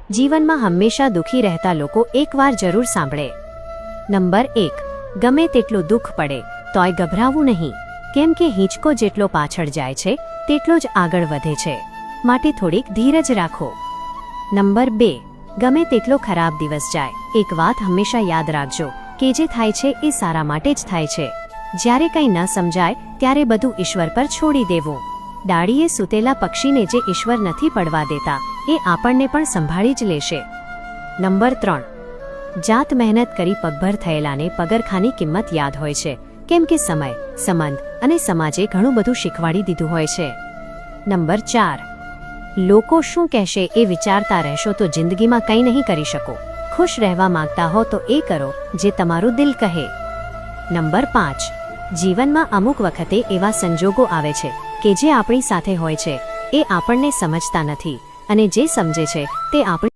જીવનમાં હંમેશા દુઃખી રહેતા લોકો એકવાર જરૂર સાંભળે। નંબર 1, ગમે તેટલું દુઃખ પડે તોય ગભરાવું નહીં, કેમ કે હિંચકો જેટલો પાછળ જાય છે તેટલો જ આગળ વધે છે, માટે થોડીક ધીરજ રાખો। નંબર 2, ગમે તેટલો ખરાબ દિવસ જાય, એક વાત હંમેશા યાદ રાખજો કે જે થાય છે એ સારા માટે જ થાય છે। જ્યારે કંઈ ન સમજાય ત્યારે બધું ઈશ્વર પર છોડી દેવું। ડાળીએ સૂતેલા પક્ષીને જે ઈશ્વર નથી પડવા દેતા એ આપણને પણ સંભાળી જ લેશે। નંબર 3, જાત મહેનત કરી પગભર થયેલાને પગરખાની કિંમત યાદ હોય છે, કેમ કે સમય, સંબંધ અને સમાજે ઘણું બધું શીખવાડી દીધું હોય છે। નંબર 4, લોકો શું કહેશે એ વિચારતા રહેશો તો જિંદગીમાં કંઈ નહીં કરી શકો। ખુશ રહેવા માંગતા હો તો એ કરો જે તમારું દિલ કહે। નંબર 5, જીવનમાં અમુક વખતે એવા સંજોગો આવે છે કે જે આપણી સાથે હોય છે એ આપણને સમજતા નથી, અને જે સમજે છે તે આપણી